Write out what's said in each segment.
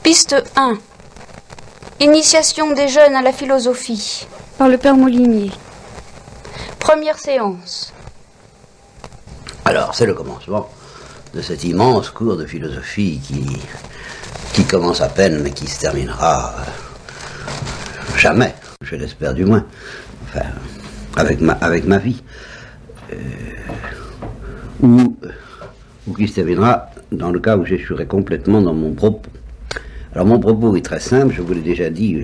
Piste 1. Initiation des jeunes à la philosophie. Par le père Molinier. Première séance. Alors, c'est le commencement de cet immense cours de philosophie qui commence à peine, mais qui se terminera jamais, je l'espère du moins, enfin, avec ma vie, ou qui se terminera dans le cas où j'échouerai complètement dans mon propos. Alors mon propos est très simple, je vous l'ai déjà dit,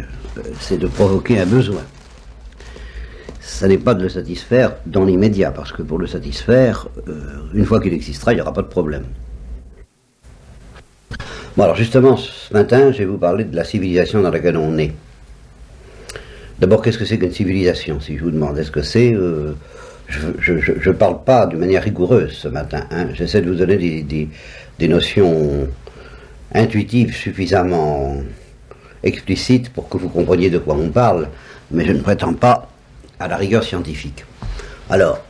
c'est de provoquer un besoin. Ça n'est pas de le satisfaire dans l'immédiat, parce que pour le satisfaire, une fois qu'il existera, il n'y aura pas de problème. Bon, alors justement, ce matin, je vais vous parler de la civilisation dans laquelle on est. D'abord, qu'est-ce que c'est qu'une civilisation? Si je vous demande, est-ce que c'est... je ne parle pas d'une manière rigoureuse ce matin, hein. J'essaie de vous donner des notions intuitives suffisamment explicites pour que vous compreniez de quoi on parle, mais je ne prétends pas à la rigueur scientifique. Alors,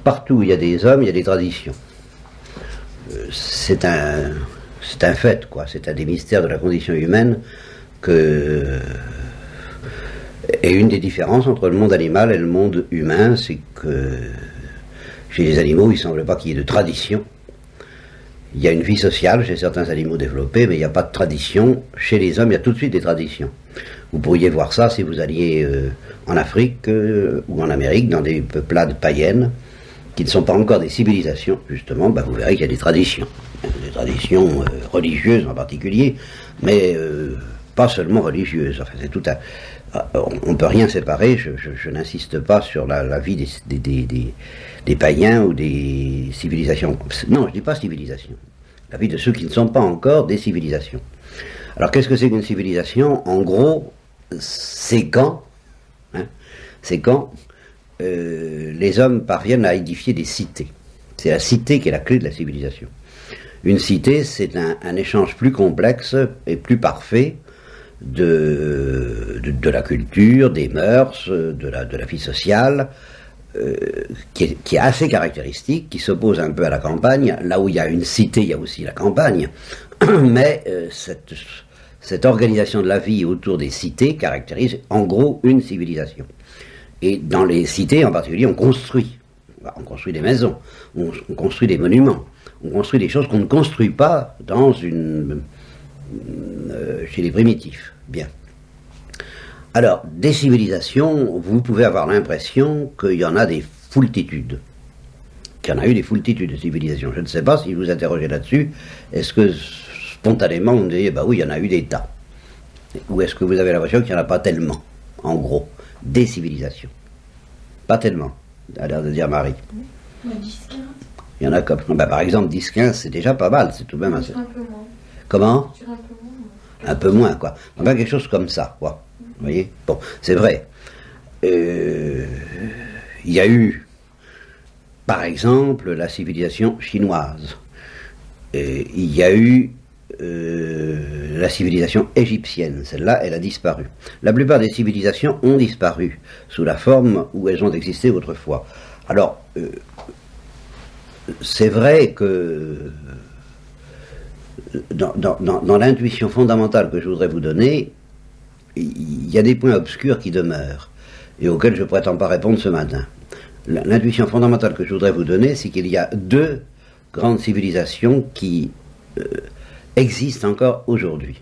partout où il y a des hommes, il y a des traditions. C'est un fait, quoi. C'est un des mystères de la condition humaine et une des différences entre le monde animal et le monde humain, c'est que chez les animaux, il ne semble pas qu'il y ait de tradition. Il y a une vie sociale chez certains animaux développés, mais il n'y a pas de tradition. Chez les hommes, il y a tout de suite des traditions. Vous pourriez voir ça si vous alliez en Afrique ou en Amérique, dans des peuplades païennes, qui ne sont pas encore des civilisations, justement, vous verrez qu'il y a des traditions religieuses en particulier, mais pas seulement religieuses. Enfin, c'est tout on ne peut rien séparer, je n'insiste pas sur la vie des païens ou des civilisations. Non, je ne dis pas civilisation. La vie de ceux qui ne sont pas encore des civilisations. Alors, qu'est-ce que c'est qu'une civilisation? En gros, c'est quand les hommes parviennent à édifier des cités. C'est la cité qui est la clé de la civilisation. Une cité, c'est un échange plus complexe et plus parfait de la culture, des mœurs, de la vie sociale, qui est assez caractéristique, qui s'oppose un peu à la campagne. Là où il y a une cité, il y a aussi la campagne, mais cette organisation de la vie autour des cités caractérise en gros une civilisation. Et dans les cités en particulier, on construit des maisons, on construit des monuments, on construit des choses qu'on ne construit pas chez les primitifs. Bien. Alors, des civilisations, vous pouvez avoir l'impression qu'il y en a des foultitudes. Qu'il y en a eu des foultitudes de civilisations. Je ne sais pas si vous interrogez là-dessus, est-ce que spontanément vous me disiez, oui, il y en a eu des tas. Ou est-ce que vous avez l'impression qu'il n'y en a pas tellement, en gros, des civilisations? Pas tellement, a l'air de dire Marie. Il y a 10-15. Il y en a comme, par exemple, 10-15, c'est déjà pas mal, c'est tout de même assez. Un peu moins. Comment? Un peu moins. Un peu moins, quoi. Quelque chose comme ça, quoi. Vous voyez? Bon, c'est vrai. Il y a eu, par exemple, la civilisation chinoise. Il y a eu la civilisation égyptienne. Celle-là, elle a disparu. La plupart des civilisations ont disparu sous la forme où elles ont existé autrefois. Alors, c'est vrai que dans l'intuition fondamentale que je voudrais vous donner, il y a des points obscurs qui demeurent et auxquels je ne prétends pas répondre ce matin. L'intuition fondamentale que je voudrais vous donner, c'est qu'il y a deux grandes civilisations qui existent encore aujourd'hui.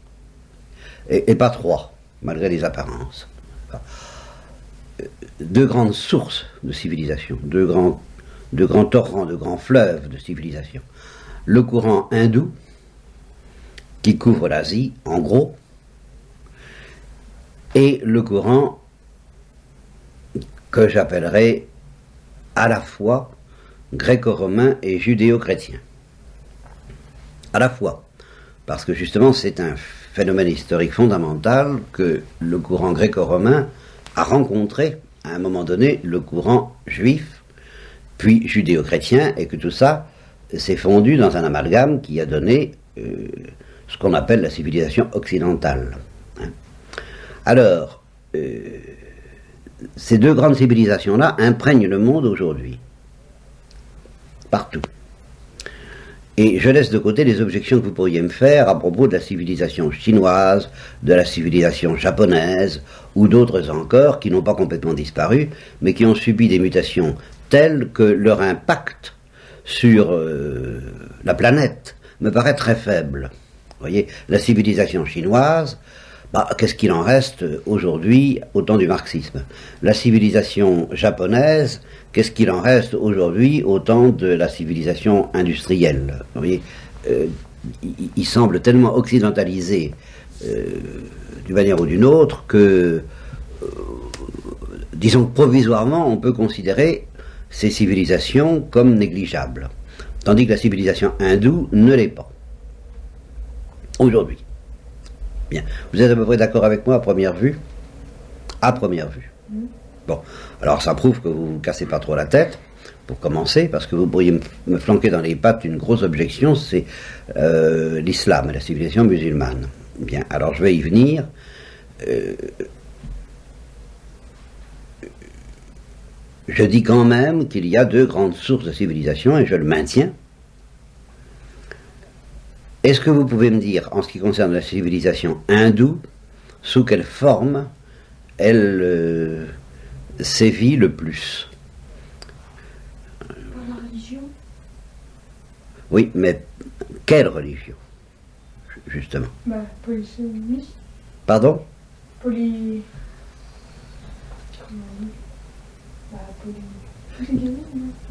Et pas trois, malgré les apparences. Deux grandes sources de civilisation, deux grands torrents, de grands fleuves de civilisation. Le courant hindou, qui couvre l'Asie, en gros, et le courant que j'appellerais à la fois gréco-romain et judéo-chrétien. À la fois, parce que justement c'est un phénomène historique fondamental que le courant gréco-romain a rencontré à un moment donné le courant juif, puis judéo-chrétien, et que tout ça s'est fondu dans un amalgame qui a donné ce qu'on appelle la civilisation occidentale. Alors, ces deux grandes civilisations-là imprègnent le monde aujourd'hui, partout. Et je laisse de côté les objections que vous pourriez me faire à propos de la civilisation chinoise, de la civilisation japonaise, ou d'autres encore qui n'ont pas complètement disparu, mais qui ont subi des mutations telles que leur impact sur la planète me paraît très faible. Vous voyez, la civilisation chinoise, qu'est-ce qu'il en reste aujourd'hui au temps du marxisme? La civilisation japonaise, qu'est-ce qu'il en reste aujourd'hui au temps de la civilisation industrielle? Vous voyez, il semble tellement occidentalisé d'une manière ou d'une autre que, disons que provisoirement, on peut considérer ces civilisations comme négligeables, tandis que la civilisation hindoue ne l'est pas aujourd'hui. Bien. Vous êtes à peu près d'accord avec moi à première vue? À première vue. Bon. Alors ça prouve que vous ne vous cassez pas trop la tête, pour commencer, parce que vous pourriez me flanquer dans les pattes une grosse objection, c'est l'islam et la civilisation musulmane. Bien. Alors je vais y venir. Je dis quand même qu'il y a deux grandes sources de civilisation, et je le maintiens. Est-ce que vous pouvez me dire, en ce qui concerne la civilisation hindoue, sous quelle forme elle sévit le plus? Par la religion. Oui, mais quelle religion, justement? Polythéisme. Pardon? Comment on dit?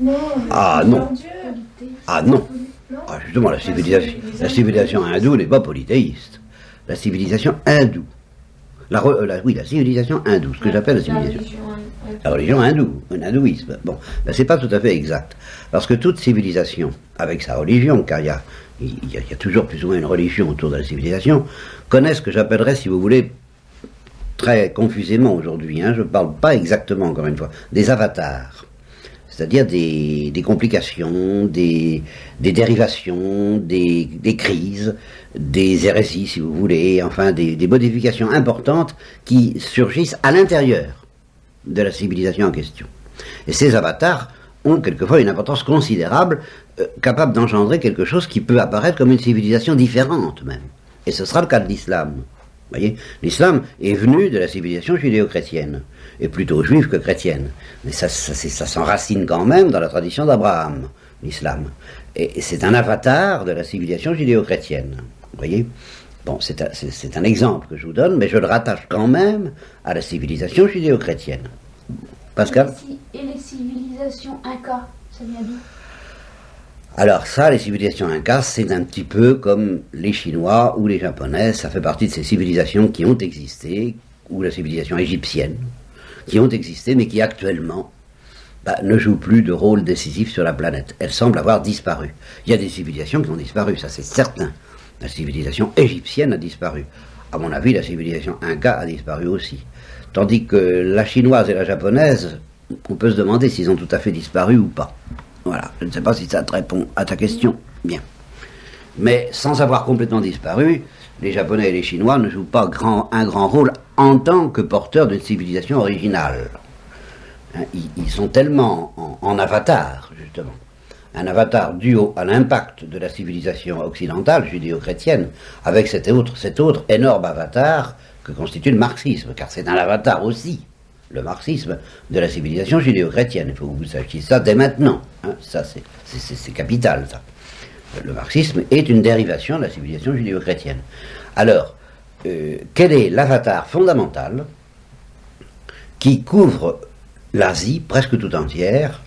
Non. Ah non. Dieu. Ah non. Non. Ah, justement, la civilisation hindoue n'est pas polythéiste. La civilisation hindoue. Oui, la civilisation hindoue, ce que j'appelle la civilisation. La religion hindoue, un hindouisme. Bon, ben, c'est pas tout à fait exact. Parce que toute civilisation, avec sa religion, car il y a toujours plus ou moins une religion autour de la civilisation, connaît ce que j'appellerais, si vous voulez, très confusément aujourd'hui, je ne parle pas exactement, encore une fois, des avatars. C'est-à-dire des complications, des dérivations, des crises, des hérésies, si vous voulez, enfin des modifications importantes qui surgissent à l'intérieur de la civilisation en question. Et ces avatars ont quelquefois une importance considérable, capable d'engendrer quelque chose qui peut apparaître comme une civilisation différente même. Et ce sera le cas de l'islam. Vous voyez, l'islam est venu de la civilisation judéo-chrétienne, et plutôt juive que chrétienne. Mais ça s'enracine quand même dans la tradition d'Abraham, l'islam. Et c'est un avatar de la civilisation judéo-chrétienne. Vous voyez? Bon, c'est un exemple que je vous donne, mais je le rattache quand même à la civilisation judéo-chrétienne. Pascal? Et les civilisations incas, ça vient d'où? Alors ça, les civilisations incas, c'est un petit peu comme les Chinois ou les Japonais, ça fait partie de ces civilisations qui ont existé, ou la civilisation égyptienne, qui ont existé, mais qui actuellement ne jouent plus de rôle décisif sur la planète. Elles semblent avoir disparu. Il y a des civilisations qui ont disparu, ça c'est certain. La civilisation égyptienne a disparu. À mon avis, la civilisation inca a disparu aussi. Tandis que la chinoise et la japonaise, on peut se demander s'ils ont tout à fait disparu ou pas. Voilà, je ne sais pas si ça te répond à ta question. Bien. Mais sans avoir complètement disparu, les Japonais et les Chinois ne jouent pas un grand rôle en tant que porteurs d'une civilisation originale. Ils sont tellement en avatar, justement. Un avatar dû à l'impact de la civilisation occidentale, judéo-chrétienne, avec cet autre énorme avatar que constitue le marxisme, car c'est un avatar aussi, le marxisme, de la civilisation judéo-chrétienne. Il faut que vous sachiez ça dès maintenant. Ça, c'est capital, ça. Le marxisme est une dérivation de la civilisation judéo-chrétienne. Alors, quel est l'avatar fondamental qui couvre l'Asie presque tout entière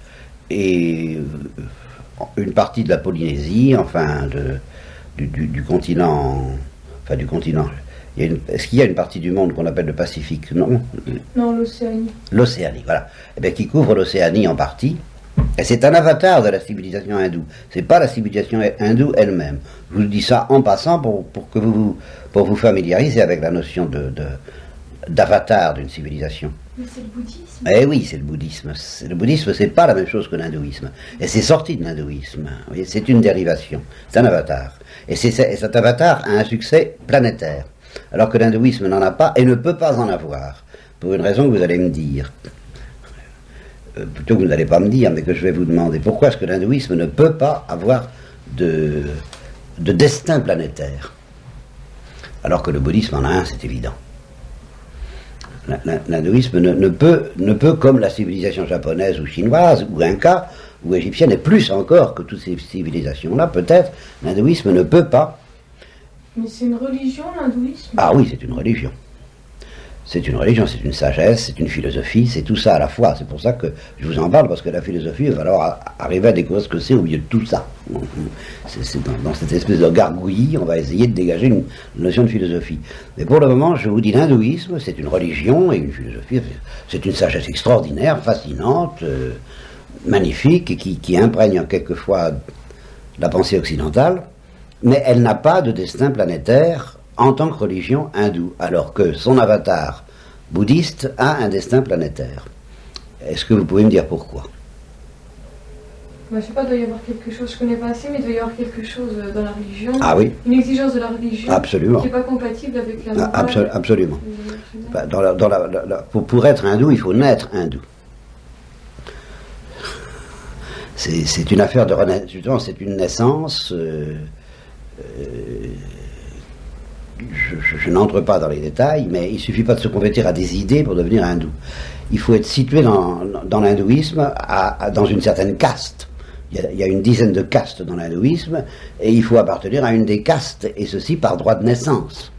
et une partie de la Polynésie, enfin du continent, est-ce qu'il y a une partie du monde qu'on appelle le Pacifique? Non. Non, l'Océanie. L'Océanie, voilà. Eh bien, qui couvre l'Océanie en partie. Et c'est un avatar de la civilisation hindoue. C'est pas la civilisation hindoue elle-même. Je vous dis ça en passant pour vous familiariser avec la notion d'avatar d'une civilisation. Mais c'est le bouddhisme. Eh oui, c'est le bouddhisme. Le bouddhisme, c'est pas la même chose que l'hindouisme. Et c'est sorti de l'hindouisme. Vous voyez, c'est une dérivation. C'est un avatar. Et cet avatar a un succès planétaire. Alors que l'hindouisme n'en a pas et ne peut pas en avoir. Pour une raison que vous allez me dire. Plutôt que vous n'allez pas me dire, mais que je vais vous demander. Pourquoi est-ce que l'hindouisme ne peut pas avoir de destin planétaire. Alors que le bouddhisme en a un, c'est évident. L'hindouisme ne peut, comme la civilisation japonaise ou chinoise, ou inca, ou égyptienne, et plus encore que toutes ces civilisations-là, peut-être, l'hindouisme ne peut pas. Mais c'est une religion, l'hindouisme? Ah oui, c'est une religion. C'est une religion, c'est une sagesse, c'est une philosophie, c'est tout ça à la fois. C'est pour ça que je vous en parle, parce que la philosophie, il va falloir arriver à découvrir ce que c'est au milieu de tout ça. C'est dans cette espèce de gargouillis, on va essayer de dégager une notion de philosophie. Mais pour le moment, je vous dis, l'hindouisme, c'est une religion et une philosophie, c'est une sagesse extraordinaire, fascinante, magnifique, et qui imprègne quelquefois la pensée occidentale, mais elle n'a pas de destin planétaire en tant que religion hindoue, alors que son avatar bouddhiste a un destin planétaire. Est-ce que vous pouvez me dire pourquoi? Je ne sais pas, il doit y avoir quelque chose, je ne connais pas assez, mais il doit y avoir quelque chose dans la religion. Ah oui. Une exigence de la religion. Absolument. Qui n'est pas compatible avec la morale. Absolument. Pour être hindou, il faut naître hindou. C'est une affaire de renaissance, justement, c'est une naissance. Je n'entre pas dans les détails, mais il ne suffit pas de se convertir à des idées pour devenir hindou. Il faut être situé dans l'hindouisme dans une certaine caste. Il y a une dizaine de castes dans l'hindouisme, et il faut appartenir à une des castes, et ceci par droit de naissance.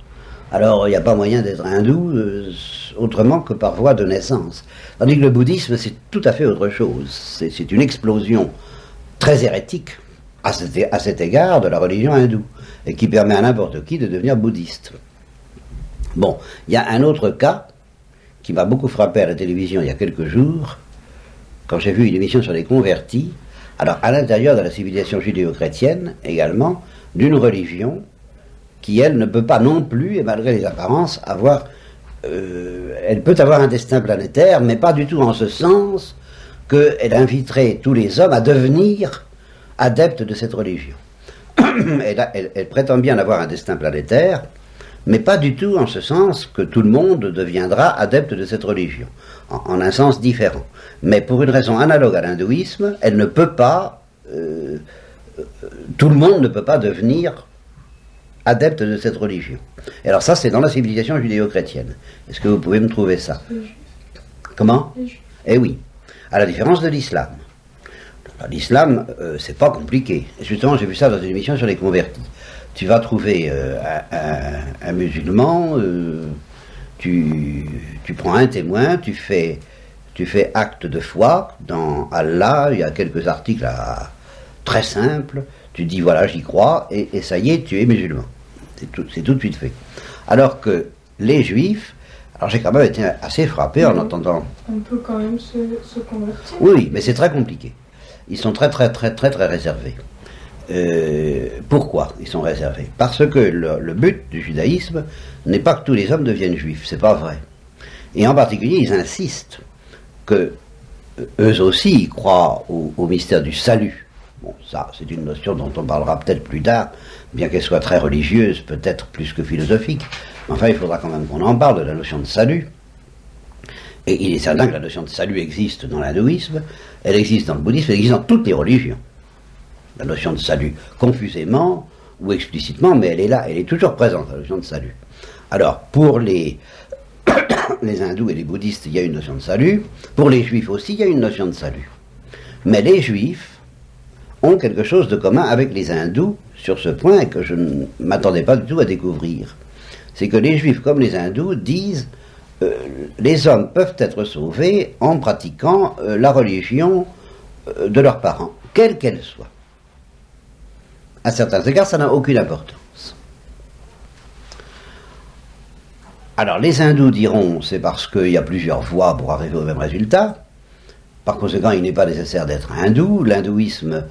Alors, il n'y a pas moyen d'être hindou autrement que par voie de naissance. Tandis que le bouddhisme, c'est tout à fait autre chose. C'est une explosion très hérétique à cet égard de la religion hindoue, et qui permet à n'importe qui de devenir bouddhiste. Bon, il y a un autre cas qui m'a beaucoup frappé à la télévision il y a quelques jours, quand j'ai vu une émission sur les convertis, alors à l'intérieur de la civilisation judéo-chrétienne également, d'une religion qui, elle, ne peut pas non plus, et malgré les apparences, avoir... elle peut avoir un destin planétaire, mais pas du tout en ce sens qu'elle inviterait tous les hommes à devenir adeptes de cette religion. Elle prétend bien avoir un destin planétaire, mais pas du tout en ce sens que tout le monde deviendra adepte de cette religion, en un sens différent. Mais pour une raison analogue à l'hindouisme, elle ne peut pas, tout le monde ne peut pas devenir adepte de cette religion. Et alors ça, c'est dans la civilisation judéo-chrétienne. Est-ce que vous pouvez me trouver ça? Comment? Eh oui, à la différence de l'islam. L'islam, c'est pas compliqué. Justement, j'ai vu ça dans une émission sur les convertis. Tu vas trouver un musulman, tu prends un témoin, tu fais acte de foi dans Allah, il y a quelques articles très simples, tu dis voilà, j'y crois, et ça y est, tu es musulman. C'est tout de suite fait. Alors que les juifs, alors j'ai quand même été assez frappé en entendant... On peut quand même se convertir. Oui, mais c'est très compliqué. Ils sont très réservés. Pourquoi ils sont réservés? Parce que le but du judaïsme n'est pas que tous les hommes deviennent juifs, c'est pas vrai. Et en particulier, ils insistent que eux aussi ils croient au mystère du salut. Bon, ça, c'est une notion dont on parlera peut-être plus tard, bien qu'elle soit très religieuse, peut-être plus que philosophique. Mais enfin, il faudra quand même qu'on en parle de la notion de salut. Et il est certain que la notion de salut existe dans l'hindouisme, elle existe dans le bouddhisme, elle existe dans toutes les religions. La notion de salut, confusément ou explicitement, mais elle est là, elle est toujours présente, la notion de salut. Alors, pour les hindous et les bouddhistes, il y a une notion de salut. Pour les juifs aussi, il y a une notion de salut. Mais les juifs ont quelque chose de commun avec les hindous sur ce point que je ne m'attendais pas du tout à découvrir. C'est que les juifs, comme les hindous, disent les hommes peuvent être sauvés en pratiquant la religion de leurs parents, quelle qu'elle soit. À certains égards, ça n'a aucune importance. Alors, les hindous diront, c'est parce qu'il y a plusieurs voies pour arriver au même résultat. Par conséquent, il n'est pas nécessaire d'être hindou. L'hindouisme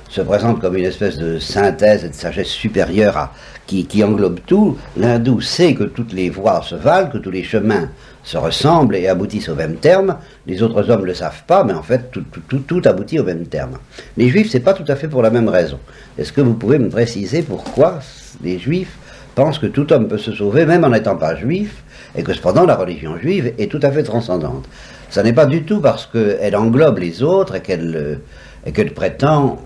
se présente comme une espèce de synthèse et de sagesse supérieure qui englobe tout. L'hindou sait que toutes les voies se valent, que tous les chemins se ressemblent et aboutissent au même terme. Les autres hommes ne le savent pas, mais en fait, tout aboutit au même terme. Les juifs, c'est pas tout à fait pour la même raison. Est-ce que vous pouvez me préciser pourquoi les juifs pensent que tout homme peut se sauver, même en n'étant pas juif, et que cependant la religion juive est tout à fait transcendante? Ça n'est pas du tout parce qu'elle englobe les autres et qu'elle prétend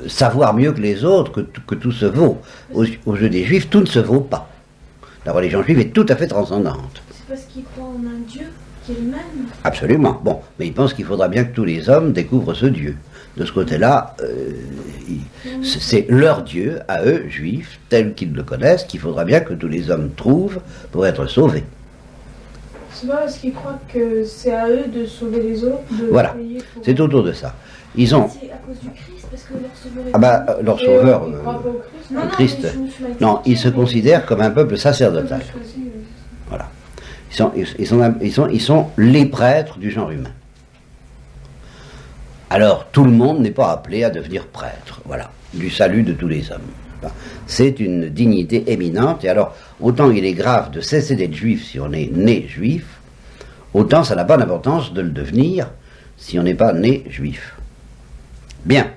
savoir mieux que les autres que tout se vaut. Aux yeux des Juifs, tout ne se vaut pas. La religion juive est tout à fait transcendante. C'est parce qu'ils croient en un Dieu qui est le même. Absolument. Bon, mais ils pensent qu'il faudra bien que tous les hommes découvrent ce Dieu. De ce côté-là, c'est leur Dieu, à eux, juifs, tel qu'ils le connaissent, qu'il faudra bien que tous les hommes trouvent pour être sauvés. C'est pas parce qu'ils croient que c'est à eux de sauver les autres, de Voilà, payer pour... c'est autour de ça. Ils ont... C'est à cause du Christ, parce que leur sauveur est... Ah bah, leur sauveur, Ils croient pas au Christ. Non, le non, Christ, mais je me suis mal non, ils se expliquée, mais- considèrent comme un peuple sacerdotal. Voilà. Ils sont les prêtres du genre humain. Alors, tout le monde n'est pas appelé à devenir prêtre, voilà, du salut de tous les hommes. C'est une dignité éminente, et alors, autant il est grave de cesser d'être juif si on est né juif, autant ça n'a pas d'importance de le devenir si on n'est pas né juif. Bien.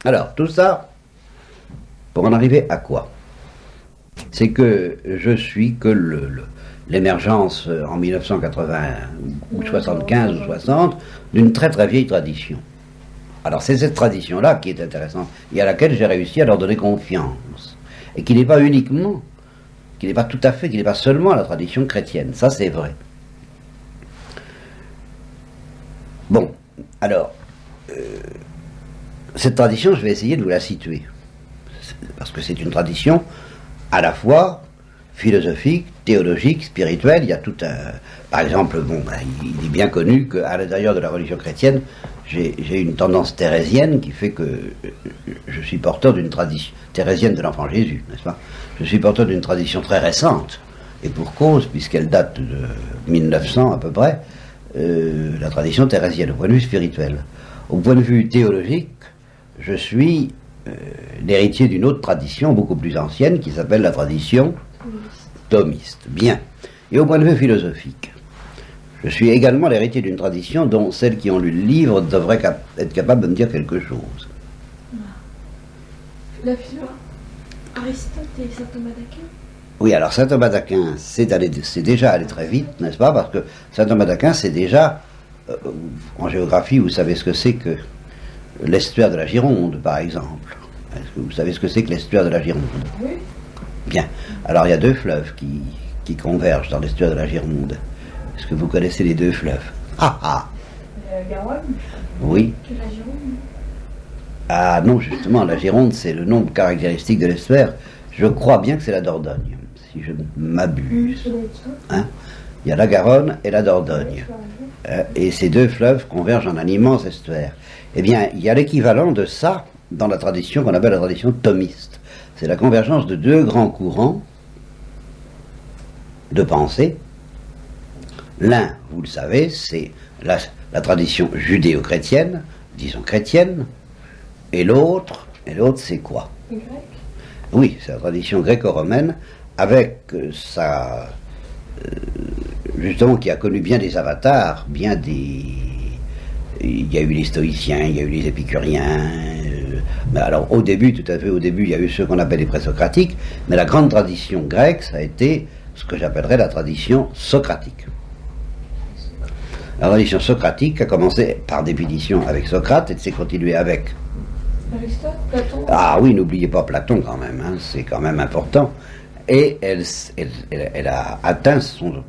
Alors, tout ça, pour en arriver à quoi? C'est que je suis que l'émergence en 1980 ou 75 ou 60 d'une très très vieille tradition. Alors c'est cette tradition-là qui est intéressante et à laquelle j'ai réussi à leur donner confiance. Et qui n'est pas uniquement, qui n'est pas tout à fait, qui n'est pas seulement la tradition chrétienne. Ça c'est vrai. Bon, alors, cette tradition, je vais essayer de vous la situer. Parce que c'est une tradition à la fois philosophique, théologique, spirituelle. Il y a tout un... Par exemple, bon, ben, il est bien connu qu'à l'intérieur de la religion chrétienne, j'ai une tendance thérésienne qui fait que je suis porteur d'une tradition thérésienne de l'enfant Jésus, n'est-ce pas? Je suis porteur d'une tradition très récente, et pour cause, puisqu'elle date de 1900 à peu près, la tradition thérésienne, au point de vue spirituel. Au point de vue théologique, je suis l'héritier d'une autre tradition beaucoup plus ancienne qui s'appelle la tradition thomiste. Bien. Et au point de vue philosophique, je suis également l'héritier d'une tradition dont celles qui ont lu le livre devraient être capables de me dire quelque chose. La philo. Aristote et saint Thomas d'Aquin. Oui, alors saint Thomas d'Aquin, c'est déjà allé très vite, n'est-ce pas? Parce que saint Thomas d'Aquin, c'est déjà, en géographie, vous savez ce que c'est que l'estuaire de la Gironde, par exemple. Est-ce que vous savez ce que c'est que l'estuaire de la Gironde? Oui. Bien. Alors il y a deux fleuves qui convergent dans l'estuaire de la Gironde. Est-ce que vous connaissez les deux fleuves? Ah ah! Garonne. Oui. Que la Gironde. Ah non, justement, la Gironde, c'est le nom caractéristique de l'estuaire. Je crois bien que c'est la Dordogne, si je ne m'abuse. Hein? Il y a la Garonne et la Dordogne. Et ces deux fleuves convergent en un immense estuaire. Eh bien, il y a l'équivalent de ça dans la tradition qu'on appelle la tradition thomiste. C'est la convergence de deux grands courants de pensée. L'un, vous le savez, c'est la tradition judéo-chrétienne, disons chrétienne, et l'autre, c'est quoi? Grec. Oui, c'est la tradition gréco-romaine, avec justement, qui a connu bien des avatars, bien des... Il y a eu les stoïciens, il y a eu les épicuriens, mais alors au début, tout à fait au début, il y a eu ceux qu'on appelle les présocratiques, mais la grande tradition grecque, ça a été ce que j'appellerais la tradition socratique. La tradition socratique a commencé par définition avec Socrate et s'est continuée avec... Aristote, Platon. Ah oui, n'oubliez pas Platon quand même, hein, c'est quand même important. Et elle a atteint son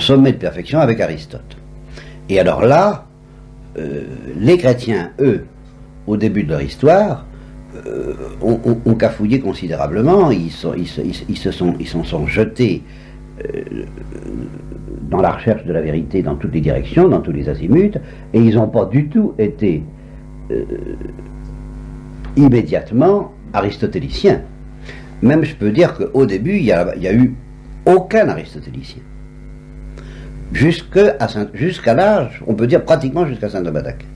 sommet de perfection avec Aristote. Et alors là, les chrétiens, eux, au début de leur histoire, ont cafouillé considérablement, ils se sont jetés dans la recherche de la vérité dans toutes les directions, dans tous les azimuts, et ils n'ont pas du tout été immédiatement aristotéliciens. Même je peux dire qu'au début, il n'y a eu aucun aristotélicien. Jusqu'à l'âge, on peut dire pratiquement jusqu'à saint Thomas d'Aquin.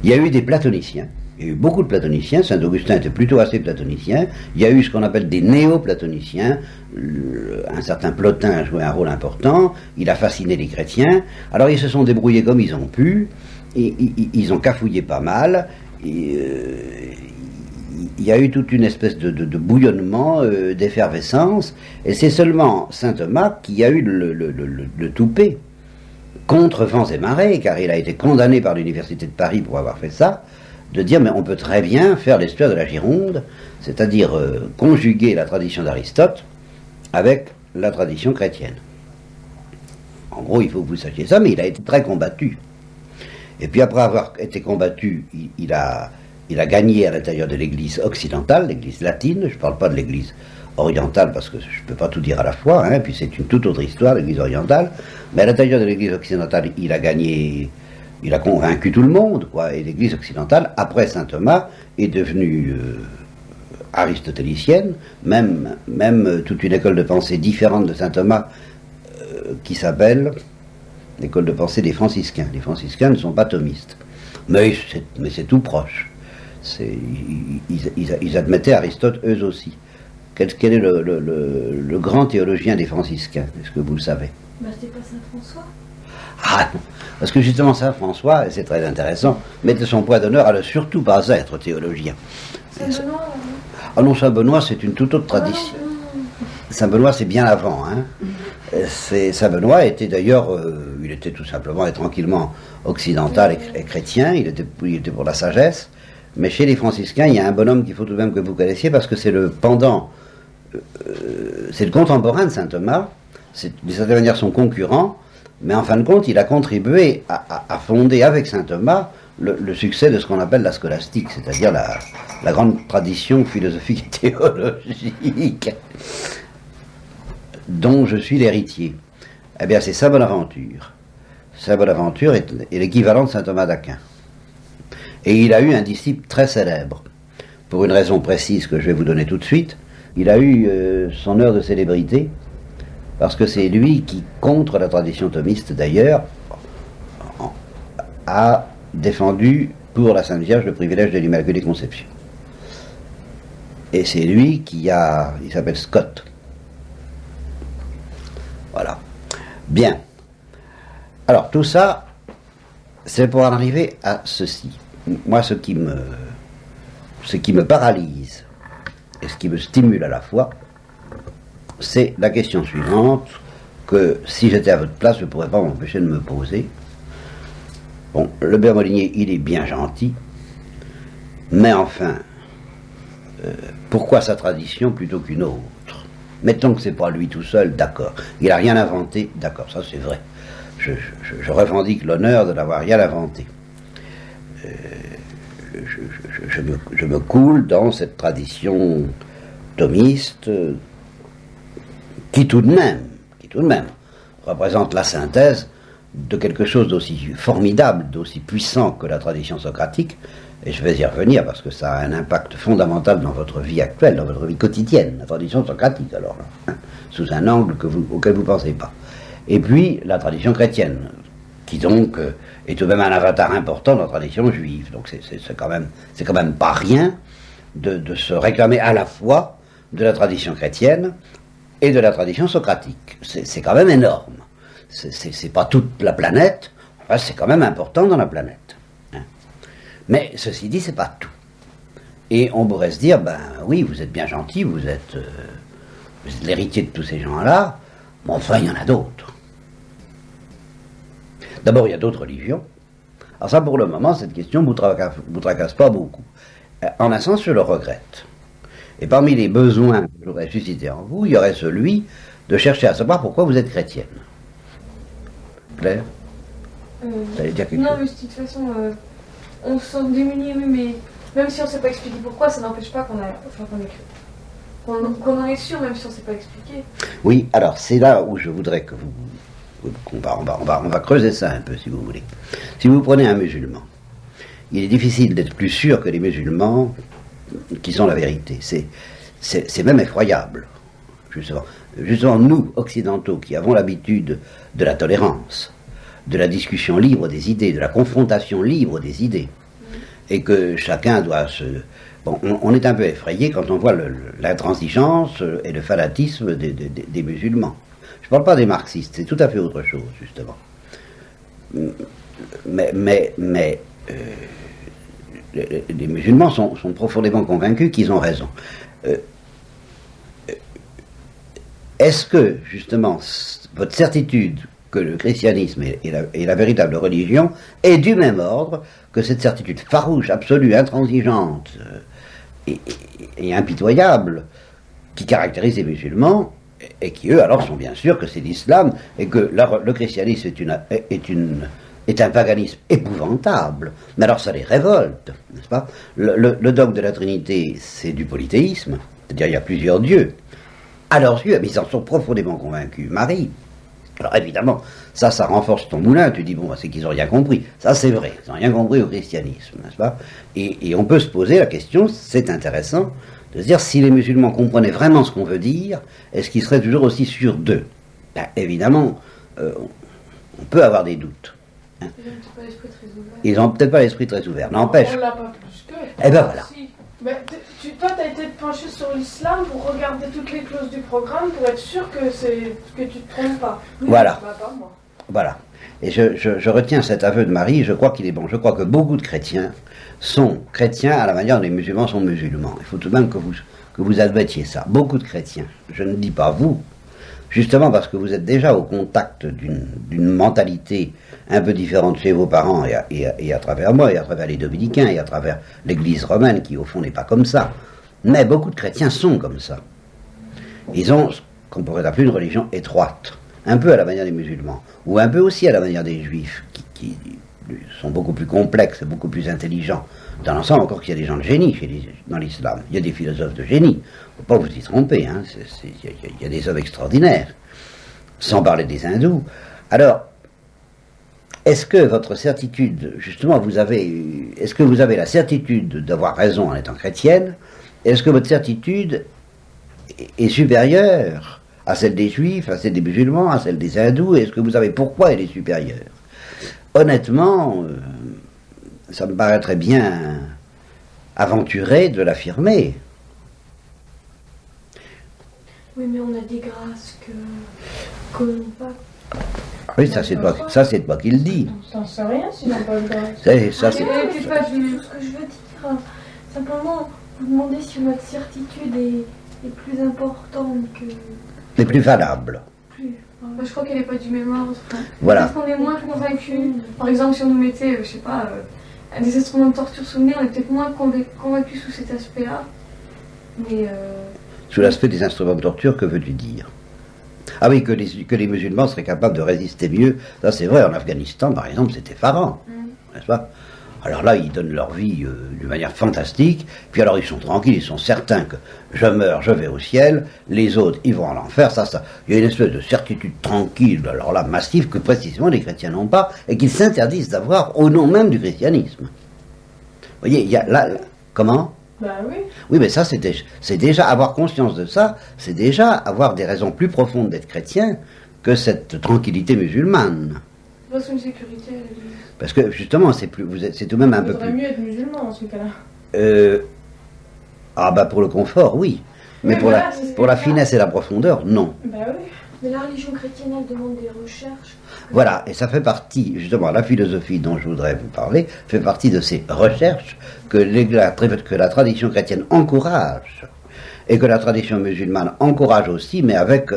Il y a eu des platoniciens. Il y a eu beaucoup de platoniciens. Saint Augustin était plutôt assez platonicien. Il y a eu ce qu'on appelle des néo-platoniciens. Un certain Plotin a joué un rôle important. Il a fasciné les chrétiens. Alors ils se sont débrouillés comme ils ont pu. Ils ont cafouillé pas mal. Il y a eu toute une espèce de bouillonnement, d'effervescence, et c'est seulement saint Thomas qui a eu le toupet contre vents et marées, car il a été condamné par l'Université de Paris pour avoir fait ça, de dire mais on peut très bien faire l'histoire de la Gironde, c'est-à-dire conjuguer la tradition d'Aristote avec la tradition chrétienne. En gros, il faut que vous sachiez ça, mais il a été très combattu. Et puis après avoir été combattu, il a gagné à l'intérieur de l'Église occidentale, l'Église latine, je ne parle pas de l'Église orientale parce que je ne peux pas tout dire à la fois, hein, puis c'est une toute autre histoire, l'Église orientale, mais à l'intérieur de l'Église occidentale, il a gagné, il a convaincu tout le monde, quoi, et l'Église occidentale, après saint Thomas, est devenue aristotélicienne, même toute une école de pensée différente de saint Thomas qui s'appelle l'école de pensée des franciscains. Les franciscains ne sont pas thomistes, mais c'est tout proche. Ils admettaient Aristote eux aussi. Quel est le grand théologien des franciscains? Est-ce que vous le savez? C'est pas Saint François? Ah non, parce que justement Saint François, et c'est très intéressant, mettait son poids d'honneur à ne surtout pas être théologien. Saint Benoît? Ah non, Saint Benoît c'est une toute autre tradition. Saint Benoît c'est bien avant, hein. Saint Benoît était d'ailleurs, il était tout simplement et tranquillement occidental et chrétien, il était pour la sagesse, mais chez les franciscains, il y a un bonhomme qu'il faut tout de même que vous connaissiez, parce que c'est le pendant, c'est le contemporain de saint Thomas, c'est d'une certaine manière son concurrent, mais en fin de compte, il a contribué à fonder avec saint Thomas le succès de ce qu'on appelle la scolastique, c'est-à-dire la grande tradition philosophique et théologique dont je suis l'héritier. Eh bien, c'est Saint Bonaventure. Saint Bonaventure est l'équivalent de saint Thomas d'Aquin. Et il a eu un disciple très célèbre, pour une raison précise que je vais vous donner tout de suite. Il a eu son heure de célébrité, parce que c'est lui qui, contre la tradition thomiste d'ailleurs, a défendu pour la Sainte Vierge le privilège de l'Immaculée Conception. Et c'est lui il s'appelle Scott. Voilà. Bien. Alors tout ça, c'est pour en arriver à ceci. Moi, ce qui me paralyse et ce qui me stimule à la fois, c'est la question suivante que, si j'étais à votre place, je ne pourrais pas m'empêcher de me poser. Bon, le Père Molinier, il est bien gentil, mais enfin, pourquoi sa tradition plutôt qu'une autre? Mettons que c'est pas lui tout seul, d'accord. Il n'a rien inventé, d'accord, ça c'est vrai. Je revendique l'honneur de n'avoir rien inventé. Je me coule dans cette tradition thomiste qui tout de même représente la synthèse de quelque chose d'aussi formidable, d'aussi puissant que la tradition socratique, et je vais y revenir parce que ça a un impact fondamental dans votre vie actuelle, dans votre vie quotidienne, la tradition socratique alors, hein, sous un angle auquel vous ne pensez pas. Et puis la tradition chrétienne, qui donc est tout de même un avatar important dans la tradition juive. Donc c'est quand même pas rien de se réclamer à la fois de la tradition chrétienne et de la tradition socratique. C'est quand même énorme. C'est pas toute la planète, enfin, c'est quand même important dans la planète. Hein. Mais ceci dit, c'est pas tout. Et on pourrait se dire, ben oui, vous êtes bien gentil, vous êtes l'héritier de tous ces gens-là, mais enfin, il y en a d'autres. D'abord, il y a d'autres religions. Alors ça, pour le moment, cette question ne vous tracasse pas beaucoup. En un sens, je le regrette. Et parmi les besoins que je voudrais susciter en vous, il y aurait celui de chercher à savoir pourquoi vous êtes chrétienne. Claire, vous allez dire quelque chose? Non, mais de toute façon, on se sent démunis, oui, mais même si on ne sait pas expliquer pourquoi, ça n'empêche pas qu'on en est sûr, même si on ne sait pas expliquer. Oui, alors c'est là où je voudrais que on va creuser ça un peu, si vous voulez. Si vous prenez un musulman, il est difficile d'être plus sûr que les musulmans qui sont la vérité. C'est même effroyable, justement. Justement, nous, occidentaux, qui avons l'habitude de la tolérance, de la discussion libre des idées, de la confrontation libre des idées, et que chacun doit se... Bon, on est un peu effrayé quand on voit l'intransigeance et le fanatisme des musulmans. Je ne parle pas des marxistes, c'est tout à fait autre chose, justement. Mais les musulmans sont profondément convaincus qu'ils ont raison. Est-ce que, justement, votre certitude que le christianisme est la véritable religion est du même ordre que cette certitude farouche, absolue, intransigeante et impitoyable qui caractérise les musulmans et qui, eux, alors sont bien sûrs que c'est l'islam et que le christianisme est un paganisme épouvantable. Mais alors ça les révolte, n'est-ce pas? Le dogme de la Trinité, c'est du polythéisme, c'est-à-dire il y a plusieurs dieux. À leurs yeux, mais ils en sont profondément convaincus. Marie. Alors évidemment, ça renforce ton moulin, tu dis, bon, c'est qu'ils n'ont rien compris. Ça, c'est vrai, ils n'ont rien compris au christianisme, n'est-ce pas? Et on peut se poser la question, c'est intéressant, de se dire, si les musulmans comprenaient vraiment ce qu'on veut dire, est-ce qu'ils seraient toujours aussi sûrs d'eux? Ben, évidemment, on peut avoir des doutes. Hein. Ils n'ont peut-être pas l'esprit très ouvert. N'empêche. On l'a pas plus que. Eh ben voilà. Si. Ben, toi, tu as été penché sur l'islam pour regarder toutes les clauses du programme pour être sûr que tu te trompes pas. Oui, voilà. Bah, pas moi. Voilà. Et je retiens cet aveu de Marie, je crois qu'il est bon. Je crois que beaucoup de chrétiens sont chrétiens à la manière dont les musulmans sont musulmans. Il faut tout de même que vous admettiez ça. Beaucoup de chrétiens. Je ne dis pas vous, justement parce que vous êtes déjà au contact d'une mentalité un peu différente chez vos parents et à travers moi, et à travers les dominicains, et à travers l'église romaine qui au fond n'est pas comme ça. Mais beaucoup de chrétiens sont comme ça. Ils ont ce qu'on pourrait appeler une religion étroite, un peu à la manière des musulmans, ou un peu aussi à la manière des juifs, qui sont beaucoup plus complexes, beaucoup plus intelligents. Dans l'ensemble, encore qu'il y a des gens de génie dans l'islam. Il y a des philosophes de génie. Il ne faut pas vous y tromper. Hein. Il y a des hommes extraordinaires. Sans parler des hindous. Alors, est-ce que votre certitude, justement, est-ce que vous avez la certitude d'avoir raison en étant chrétienne? Est-ce que votre certitude est supérieure à celle des juifs, à celle des musulmans, à celle des hindous? Est-ce que vous savez pourquoi elle est supérieure? Honnêtement, ça me paraîtrait bien aventuré de l'affirmer. Oui, mais on a des grâces que l'on pas. Oui, ça c'est toi qui le dis. T'en sais rien s'ils n'ont pas le grâce. Ça, c'est... C'est pas tout ce que je veux dire. Simplement, vous demandez si notre certitude est plus importante que. Les plus valables. Bah, je crois qu'elle n'est pas du même ordre. Voilà. Parce qu'on est moins convaincus. Par exemple, si on nous mettait, je sais pas, des instruments de torture sous le nez, on est peut-être moins convaincus sous cet aspect-là. Mais. Sous l'aspect des instruments de torture, que veux-tu dire? Ah oui, que les musulmans seraient capables de résister mieux. Ça, c'est vrai. En Afghanistan, par exemple, c'est effarant. N'est-ce pas? Alors là, ils donnent leur vie d'une manière fantastique. Puis alors, ils sont tranquilles. Ils sont certains que je meurs, je vais au ciel. Les autres, ils vont à l'enfer. Ça. Il y a une espèce de certitude tranquille, alors là, massive, que précisément les chrétiens n'ont pas et qu'ils s'interdisent d'avoir au nom même du christianisme. Vous voyez, il y a là comment? Bah oui. Oui, mais ça, c'est déjà avoir conscience de ça, c'est déjà avoir des raisons plus profondes d'être chrétien que cette tranquillité musulmane. C'est pas une sécurité à la limite. Parce que justement, c'est tout de même un peu plus. Il vaudrait mieux être musulman en ce cas-là. Ah bah pour le confort, oui. Mais Oui, pour voilà, la finesse et la profondeur, non. Bah oui. Mais la religion chrétienne, elle demande des recherches. Voilà, et ça fait partie, justement, la philosophie dont je voudrais vous parler, fait partie de ces recherches que la tradition chrétienne encourage, et que la tradition musulmane encourage aussi, mais avec,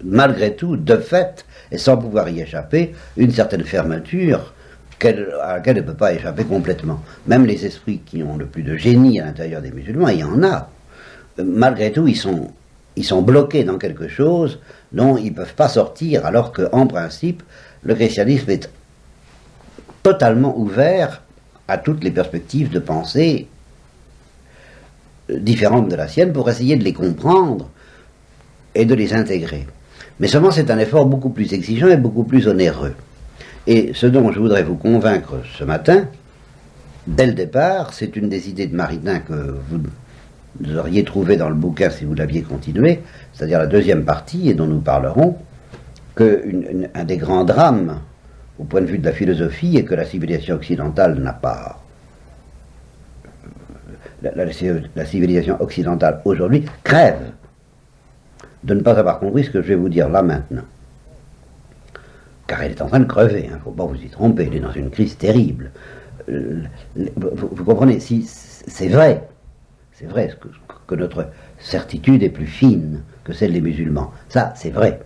malgré tout, de fait, et sans pouvoir y échapper, une certaine fermeture à laquelle elle ne peut pas échapper complètement. Même les esprits qui ont le plus de génie à l'intérieur des musulmans, il y en a. Malgré tout, ils sont bloqués dans quelque chose dont ils ne peuvent pas sortir, alors qu'en principe, le christianisme est totalement ouvert à toutes les perspectives de pensée différentes de la sienne pour essayer de les comprendre et de les intégrer. Mais seulement c'est un effort beaucoup plus exigeant et beaucoup plus onéreux. Et ce dont je voudrais vous convaincre ce matin, dès le départ, c'est une des idées de Maritain que vous auriez trouvé dans le bouquin si vous l'aviez continué, c'est-à-dire la deuxième partie, et dont nous parlerons, qu'un des grands drames, au point de vue de la philosophie, est que la civilisation occidentale n'a pas... La civilisation occidentale aujourd'hui crève de ne pas avoir compris ce que je vais vous dire là maintenant. Car elle est en train de crever, il ne faut pas vous y tromper, elle est dans une crise terrible. Vous comprenez, si c'est vrai que notre certitude est plus fine que celle des musulmans. Ça, c'est vrai.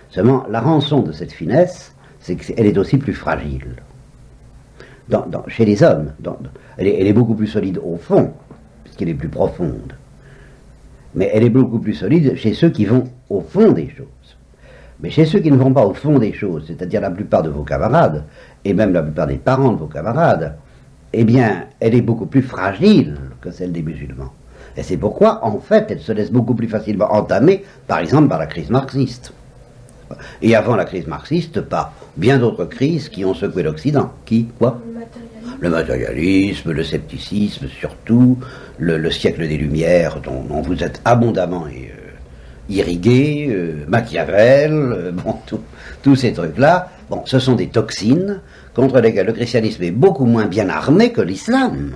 Seulement, la rançon de cette finesse, c'est qu'elle est aussi plus fragile. Chez les hommes, elle est beaucoup plus solide au fond, puisqu'elle est plus profonde. Mais elle est beaucoup plus solide chez ceux qui vont au fond des choses. Mais chez ceux qui ne vont pas au fond des choses, c'est-à-dire la plupart de vos camarades, et même la plupart des parents de vos camarades, eh bien, elle est beaucoup plus fragile que celle des musulmans. Et c'est pourquoi, en fait, elle se laisse beaucoup plus facilement entamer, par exemple, par la crise marxiste. Et avant la crise marxiste, par bien d'autres crises qui ont secoué l'Occident. Quoi ? Le matérialisme, le scepticisme, surtout, le siècle des Lumières, dont vous êtes abondamment irrigué, Machiavel, tous ces trucs-là, ce sont des toxines contre lesquelles le christianisme est beaucoup moins bien armé que l'islam.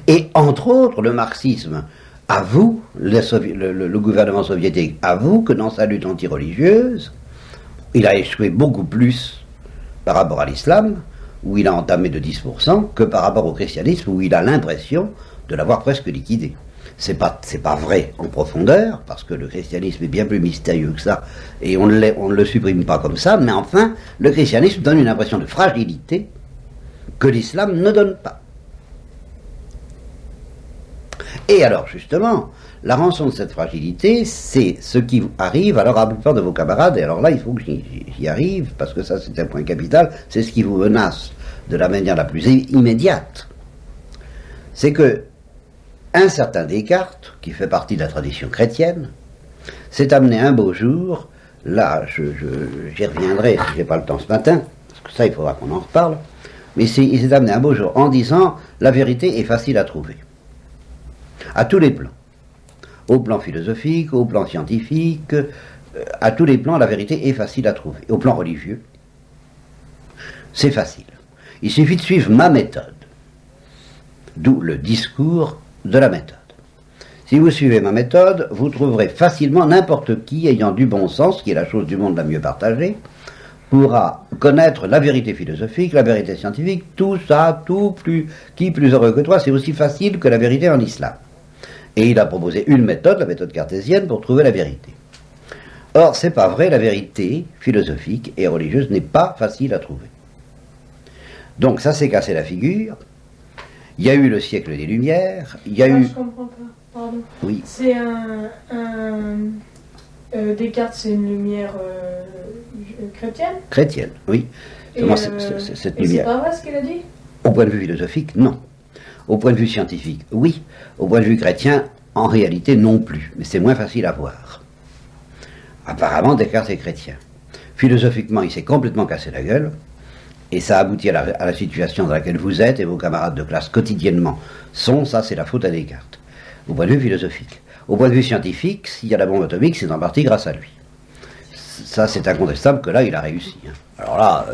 Et entre autres, le marxisme avoue, le gouvernement soviétique avoue que dans sa lutte anti-religieuse, il a échoué beaucoup plus par rapport à l'islam, où il a entamé de 10%, que par rapport au christianisme, où il a l'impression de l'avoir presque liquidé. C'est pas vrai en profondeur, parce que le christianisme est bien plus mystérieux que ça, et on ne le supprime pas comme ça, mais enfin, le christianisme donne une impression de fragilité que l'islam ne donne pas. Et alors, justement, la rançon de cette fragilité, c'est ce qui arrive alors à la plupart de vos camarades, et alors là, il faut que j'y arrive, parce que ça, c'est un point capital, c'est ce qui vous menace de la manière la plus immédiate. C'est que un certain Descartes, qui fait partie de la tradition chrétienne, s'est amené un beau jour, là, j'y reviendrai si j'ai pas le temps ce matin, parce que ça, il faudra qu'on en reparle, mais il s'est amené un beau jour en disant, la vérité est facile à trouver. À tous les plans. Au plan philosophique, au plan scientifique, à tous les plans, la vérité est facile à trouver. Au plan religieux, c'est facile. Il suffit de suivre ma méthode. D'où le discours de la méthode. Si vous suivez ma méthode, vous trouverez facilement n'importe qui ayant du bon sens, qui est la chose du monde la mieux partagée, pourra connaître la vérité philosophique, la vérité scientifique, tout ça, qui plus heureux que toi, c'est aussi facile que la vérité en islam. Et il a proposé une méthode, la méthode cartésienne, pour trouver la vérité. Or, c'est pas vrai, la vérité philosophique et religieuse n'est pas facile à trouver. Donc ça s'est cassé la figure. Il y a eu le siècle des Lumières, il y a eu... Je comprends pas, pardon. Oui. C'est Descartes, c'est une lumière chrétienne. Chrétienne, oui. Et cette et lumière. c'est pas vrai ce qu'elle a dit? Au point de vue philosophique, non. Au point de vue scientifique, oui. Au point de vue chrétien, en réalité, non plus. Mais c'est moins facile à voir. Apparemment, Descartes est chrétien. Philosophiquement, il s'est complètement cassé la gueule. Et ça aboutit à la situation dans laquelle vous êtes et vos camarades de classe quotidiennement sont. Ça, c'est la faute à Descartes. Au point de vue philosophique. Au point de vue scientifique, s'il y a la bombe atomique, c'est en partie grâce à lui. Ça, c'est incontestable que là, il a réussi. Alors là...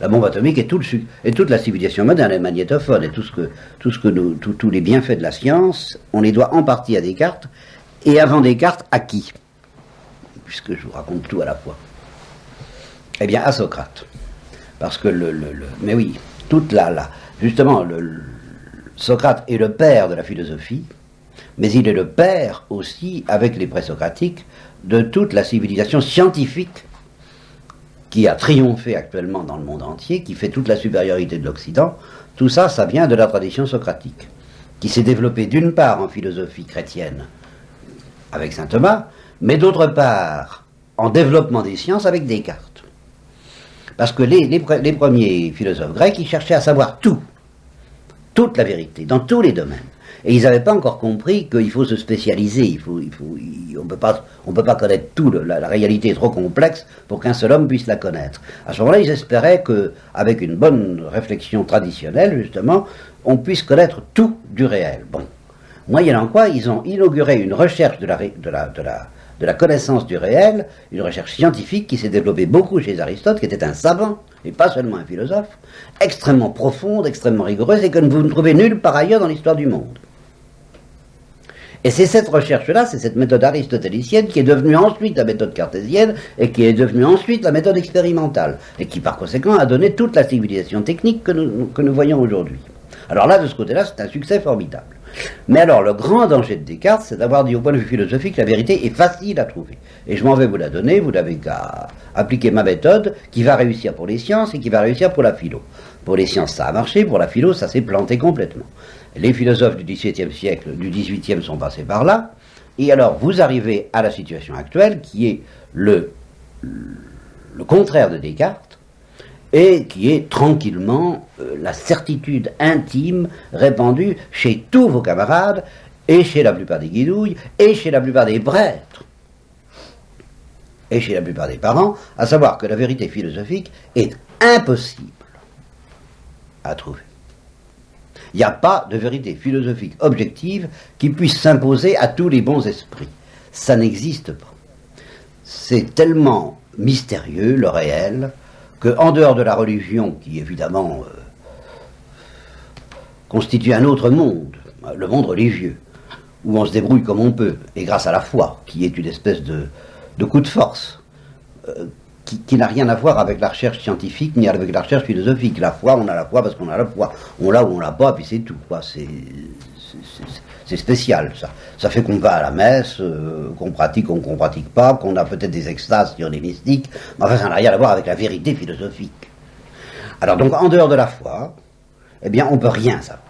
la bombe atomique et toute la civilisation moderne, les magnétophones et tous les bienfaits de la science, on les doit en partie à Descartes, et avant Descartes, à qui? Puisque je vous raconte tout à la fois. Eh bien, à Socrate. Parce que mais oui, justement, Socrate est le père de la philosophie, mais il est le père aussi, avec les présocratiques, de toute la civilisation scientifique qui a triomphé actuellement dans le monde entier, qui fait toute la supériorité de l'Occident. Tout ça, ça vient de la tradition socratique, qui s'est développée d'une part en philosophie chrétienne avec saint Thomas, mais d'autre part en développement des sciences avec Descartes. Parce que les premiers philosophes grecs, ils cherchaient à savoir toute la vérité, dans tous les domaines. Et ils n'avaient pas encore compris qu'il faut se spécialiser, on peut pas connaître tout, la réalité est trop complexe pour qu'un seul homme puisse la connaître. À ce moment-là, ils espéraient qu'avec une bonne réflexion traditionnelle, justement, on puisse connaître tout du réel. Bon, moyennant quoi, ils ont inauguré une recherche de la connaissance du réel, une recherche scientifique qui s'est développée beaucoup chez Aristote, qui était un savant, et pas seulement un philosophe, extrêmement profonde, extrêmement rigoureuse, et que vous ne trouvez nulle part ailleurs dans l'histoire du monde. Et c'est cette recherche-là, c'est cette méthode aristotélicienne qui est devenue ensuite la méthode cartésienne et qui est devenue ensuite la méthode expérimentale et qui par conséquent a donné toute la civilisation technique que nous voyons aujourd'hui. Alors là, de ce côté-là, c'est un succès formidable. Mais alors, le grand danger de Descartes, c'est d'avoir dit au point de vue philosophique, la vérité est facile à trouver. Et je m'en vais vous la donner, vous n'avez qu'à appliquer ma méthode, qui va réussir pour les sciences et qui va réussir pour la philo. Pour les sciences, ça a marché, pour la philo, ça s'est planté complètement. Les philosophes du XVIIe siècle, du XVIIIe sont passés par là, et alors vous arrivez à la situation actuelle, qui est le contraire de Descartes, et qui est tranquillement la certitude intime répandue chez tous vos camarades, et chez la plupart des guidouilles, et chez la plupart des prêtres, et chez la plupart des parents, à savoir que la vérité philosophique est impossible à trouver. Il n'y a pas de vérité philosophique objective qui puisse s'imposer à tous les bons esprits. Ça n'existe pas. C'est tellement mystérieux, le réel, qu'en dehors de la religion, qui évidemment constitue un autre monde, le monde religieux, où on se débrouille comme on peut, et grâce à la foi, qui est une espèce de coup de force, qui n'a rien à voir avec la recherche scientifique, ni avec la recherche philosophique. La foi, on a la foi parce qu'on a la foi. On l'a ou on l'a pas, puis c'est tout. C'est spécial, ça. Ça fait qu'on va à la messe, qu'on pratique ou qu'on pratique pas, qu'on a peut-être des extases si on est mystique, mais enfin, ça n'a rien à voir avec la vérité philosophique. Alors donc, en dehors de la foi, eh bien, on peut rien savoir.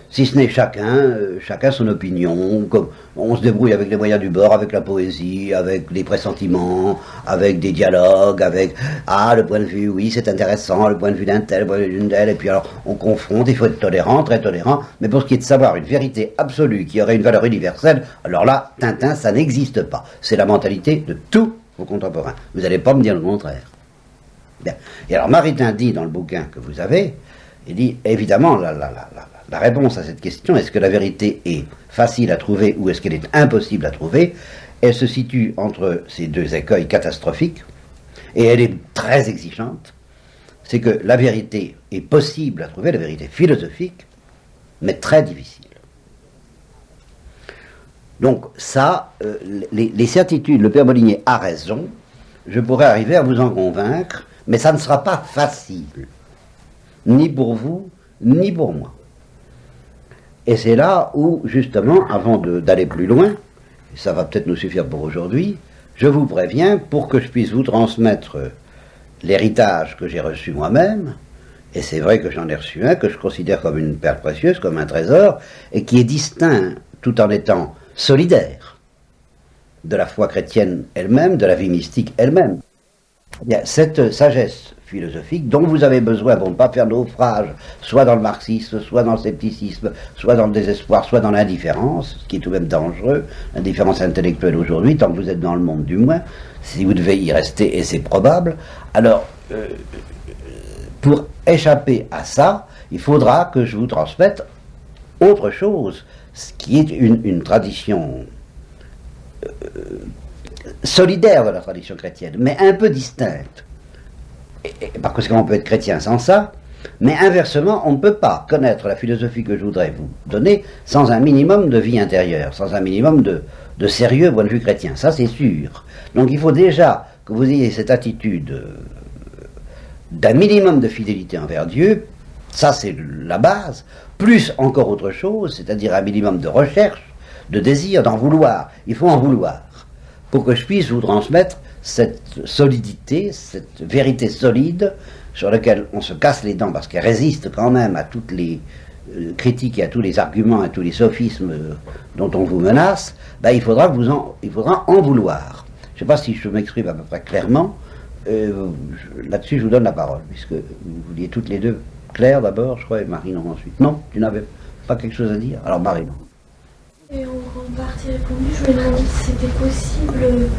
Si ce n'est chacun son opinion, comme on se débrouille avec les moyens du bord, avec la poésie, avec les pressentiments, avec des dialogues, avec le point de vue, oui, c'est intéressant, le point de vue d'un tel, le point de vue d'une telle, et puis alors on confronte, il faut être tolérant, très tolérant, mais pour ce qui est de savoir une vérité absolue qui aurait une valeur universelle, alors là, Tintin, ça n'existe pas. C'est la mentalité de tous vos contemporains. Vous n'allez pas me dire le contraire. Bien. Et alors Maritain dit dans le bouquin que vous avez, il dit, évidemment, la réponse à cette question, est-ce que la vérité est facile à trouver ou est-ce qu'elle est impossible à trouver, elle se situe entre ces deux écueils catastrophiques, et elle est très exigeante. C'est que la vérité est possible à trouver, la vérité philosophique, mais très difficile. Donc ça, les certitudes, le père Molinier a raison, je pourrais arriver à vous en convaincre, mais ça ne sera pas facile, ni pour vous, ni pour moi. Et c'est là où, justement, avant d'aller plus loin, et ça va peut-être nous suffire pour aujourd'hui, je vous préviens, pour que je puisse vous transmettre l'héritage que j'ai reçu moi-même, et c'est vrai que j'en ai reçu un, que je considère comme une perle précieuse, comme un trésor, et qui est distinct, tout en étant solidaire, de la foi chrétienne elle-même, de la vie mystique elle-même. Il y a cette sagesse philosophique dont vous avez besoin pour ne pas faire naufrage, soit dans le marxisme, soit dans le scepticisme, soit dans le désespoir, soit dans l'indifférence, ce qui est tout de même dangereux, l'indifférence intellectuelle aujourd'hui, tant que vous êtes dans le monde du moins, si vous devez y rester, et c'est probable, alors, pour échapper à ça, il faudra que je vous transmette autre chose, ce qui est une tradition solidaire de la tradition chrétienne, mais un peu distincte. Et par conséquent, on peut être chrétien sans ça, mais inversement, on ne peut pas connaître la philosophie que je voudrais vous donner sans un minimum de vie intérieure, sans un minimum de sérieux point de vue chrétien, ça c'est sûr. Donc il faut déjà que vous ayez cette attitude d'un minimum de fidélité envers Dieu, ça c'est la base, plus encore autre chose, c'est-à-dire un minimum de recherche, de désir, d'en vouloir. Il faut en vouloir pour que je puisse vous transmettre cette solidité, cette vérité solide sur laquelle on se casse les dents parce qu'elle résiste quand même à toutes les critiques et à tous les arguments, à tous les sophismes dont on vous menace. Ben, il faudra en vouloir. Je ne sais pas si je m'exprime à peu près clairement. Là-dessus, je vous donne la parole, puisque vous vouliez toutes les deux. Claire d'abord, je crois, et Marinon ensuite. Non, tu n'avais pas quelque chose à dire. Alors Marinon. Et en partie répondu, je me demandais si c'était possible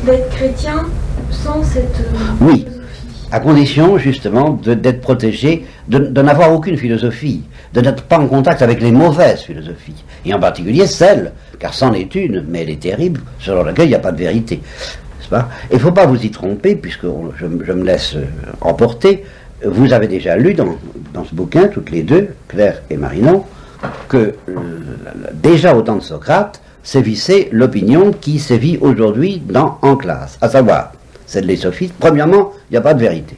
d'être chrétien sans cette oui, philosophie. À condition justement d'être protégé, de n'avoir aucune philosophie, de n'être pas en contact avec les mauvaises philosophies, et en particulier celle, car c'en est une, mais elle est terrible, selon laquelle il n'y a pas de vérité. N'est-ce pas ? Il ne faut pas vous y tromper, puisque je me laisse emporter. Vous avez déjà lu dans ce bouquin, toutes les deux, Claire et Marinon, que déjà au temps de Socrate sévissait l'opinion qui sévit aujourd'hui en classe, à savoir celle des sophistes. Premièrement, il n'y a pas de vérité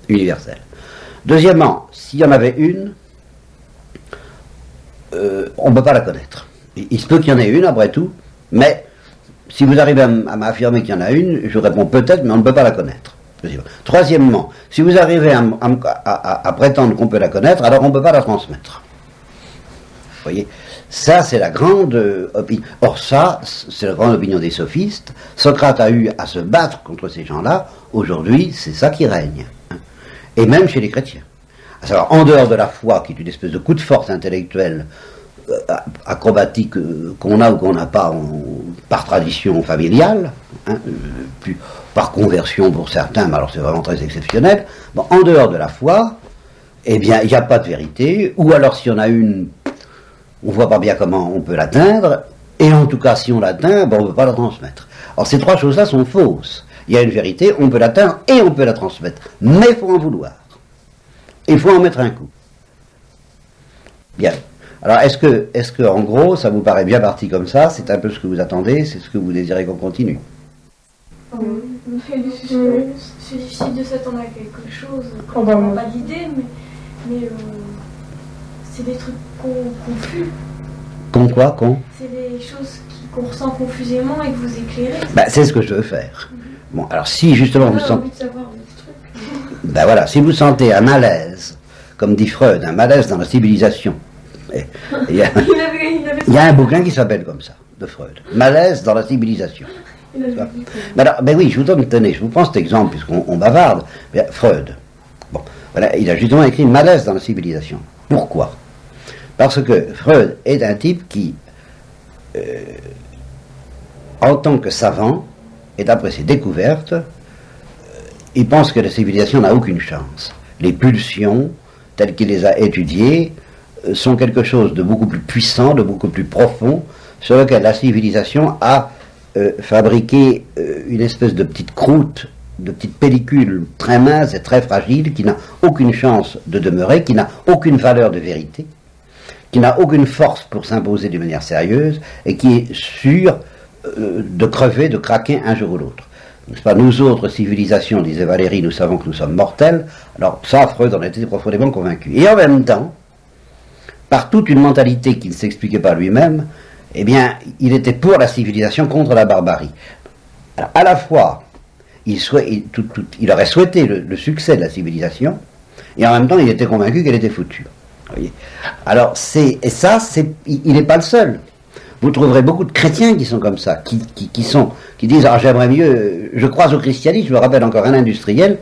universelle. Deuxièmement, s'il y en avait une, on ne peut pas la connaître. Il se peut qu'il y en ait une, après tout, mais si vous arrivez à m'affirmer qu'il y en a une, je réponds peut-être, mais on ne peut pas la connaître. Troisièmement, si vous arrivez à prétendre qu'on peut la connaître, alors on ne peut pas la transmettre. Vous voyez, ça c'est la grande opinion. Or ça, c'est la grande opinion des sophistes. Socrate a eu à se battre contre ces gens-là. Aujourd'hui, c'est ça qui règne. Hein. Et même chez les chrétiens. À savoir, en dehors de la foi, qui est une espèce de coup de force intellectuelle acrobatique qu'on a ou qu'on n'a pas par tradition familiale, hein, puis par conversion pour certains, mais alors c'est vraiment très exceptionnel. Bon, en dehors de la foi, eh bien, il n'y a pas de vérité, ou alors s'il y en a une, on ne voit pas bien comment on peut l'atteindre, et en tout cas, si on l'atteint, bon, on ne peut pas la transmettre. Alors ces trois choses-là sont fausses. Il y a une vérité, on peut l'atteindre et on peut la transmettre, mais il faut en vouloir. Il faut en mettre un coup. Bien. Alors, est-ce que, en gros, ça vous paraît bien parti comme ça? C'est un peu ce que vous attendez? C'est ce que vous désirez qu'on continue? C'est difficile de s'attendre à quelque chose. On n'a pas d'idée, mais c'est des trucs confus. Quoi C'est des choses qu'on ressent confusément et que vous éclairez. Ben, c'est ce que je veux faire. Bon, alors si justement vous sentez... Ben voilà, si vous sentez un malaise, comme dit Freud, un malaise dans la civilisation, il y a un bouquin qui s'appelle comme ça, de Freud, Malaise dans la civilisation. Ben oui, je vous tenez, je vous prends cet exemple, puisqu'on bavarde. Bien, Freud, bon, voilà, il a justement écrit Malaise dans la civilisation. Pourquoi? Parce que Freud est un type qui, en tant que savant, et d'après ses découvertes, il pense que la civilisation n'a aucune chance. Les pulsions, telles qu'il les a étudiées, sont quelque chose de beaucoup plus puissant, de beaucoup plus profond, sur lequel la civilisation a fabriqué une espèce de petite croûte, de petite pellicule très mince et très fragile, qui n'a aucune chance de demeurer, qui n'a aucune valeur de vérité, qui n'a aucune force pour s'imposer d'une manière sérieuse, et qui est sûre de crever, de craquer un jour ou l'autre. N'est-ce pas, nous autres civilisations, disait Valérie, nous savons que nous sommes mortels. Alors ça, Freud en était profondément convaincu. Et en même temps, par toute une mentalité qui ne s'expliquait pas lui-même, eh bien, il était pour la civilisation contre la barbarie. Alors, à la fois, il aurait souhaité le succès de la civilisation, et en même temps, il était convaincu qu'elle était foutue. Vous voyez. Alors, il n'est pas le seul. Vous trouverez beaucoup de chrétiens qui sont comme ça, qui disent « Ah, j'aimerais mieux, je crois au christianisme ». Je me rappelle encore un industriel,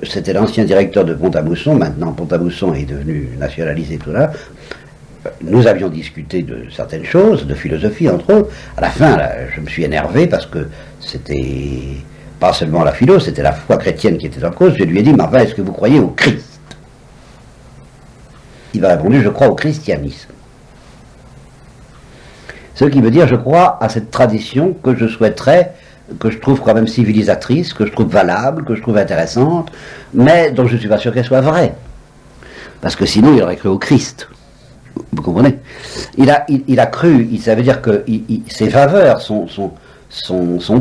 c'était l'ancien directeur de Pont-à-Mousson, maintenant Pont-à-Mousson est devenu nationalisé, tout là. Nous avions discuté de certaines choses, de philosophie entre autres. À la fin, là, je me suis énervé parce que c'était pas seulement la philo, c'était la foi chrétienne qui était en cause. Je lui ai dit « Mais enfin, est-ce que vous croyez au Christ ?» Il m'a répondu « Je crois au christianisme ». Ce qui veut dire, je crois à cette tradition que je souhaiterais, que je trouve quand même civilisatrice, que je trouve valable, que je trouve intéressante, mais dont je ne suis pas sûr qu'elle soit vraie. Parce que sinon, il aurait cru au Christ. Vous comprenez? Il a cru, ça veut dire que ses faveurs, son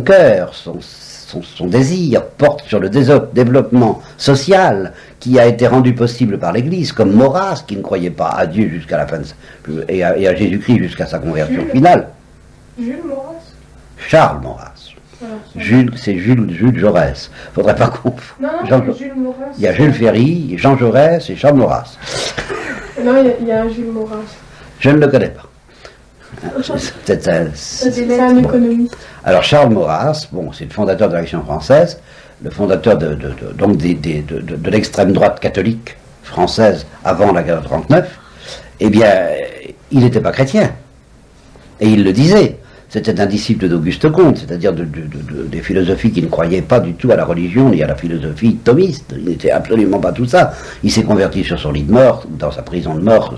cœur, son désir porte sur le développement social qui a été rendu possible par l'Église, comme Maurras, qui ne croyait pas à Dieu jusqu'à la fin et à Jésus-Christ jusqu'à sa conversion finale. Jules Maurras? Charles Maurras. Jules, c'est Jules Jaurès. Faudrait pas confondre. Non, Jules Maurras. Il y a Jules Ferry, Jean Jaurès et Charles Maurras. Non, il y a un Jules Maurras. Je ne le connais pas. C'est un économiste. Alors Charles Maurras, bon, c'est le fondateur de l'Action française, le fondateur de l'extrême droite catholique française avant la guerre de 39. Eh bien, il n'était pas chrétien. Et il le disait. C'était un disciple d'Auguste Comte, c'est-à-dire des philosophies qui ne croyaient pas du tout à la religion ni à la philosophie thomiste. Il n'était absolument pas tout ça. Il s'est converti sur son lit de mort, dans sa prison de mort,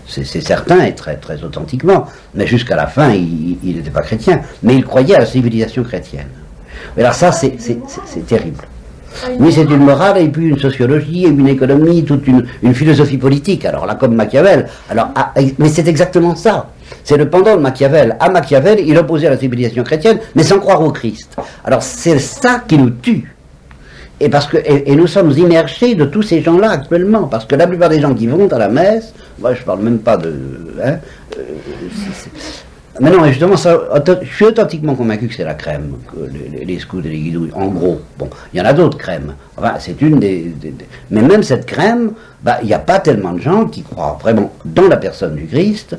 c'est certain et très, très authentiquement. Mais jusqu'à la fin, il n'était pas chrétien. Mais il croyait à la civilisation chrétienne. Mais alors ça, c'est terrible. Oui, c'est une morale, et puis une sociologie, et une économie, toute une philosophie politique. Alors là, comme Machiavel. Mais c'est exactement ça. C'est le pendant de Machiavel. À Machiavel, il opposait à la civilisation chrétienne, mais sans croire au Christ. Alors c'est ça qui nous tue. et nous sommes immergés de tous ces gens-là actuellement, parce que la plupart des gens qui vont à la messe, moi je parle même pas de... Hein, mais non, justement, je suis authentiquement convaincu que c'est la crème, que les scouts et les guidouilles, en gros. Bon, il y en a d'autres crèmes. Enfin, c'est une mais même cette crème, il n'y a pas tellement de gens qui croient vraiment dans la personne du Christ,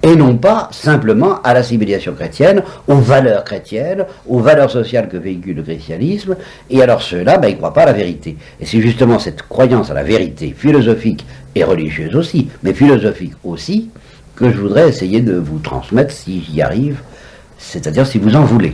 et non pas simplement à la civilisation chrétienne, aux valeurs chrétiennes, aux valeurs sociales que véhicule le christianisme, et alors ceux-là, ils ne croient pas à la vérité. Et c'est justement cette croyance à la vérité philosophique et religieuse aussi, mais philosophique aussi, que je voudrais essayer de vous transmettre si j'y arrive, c'est-à-dire si vous en voulez.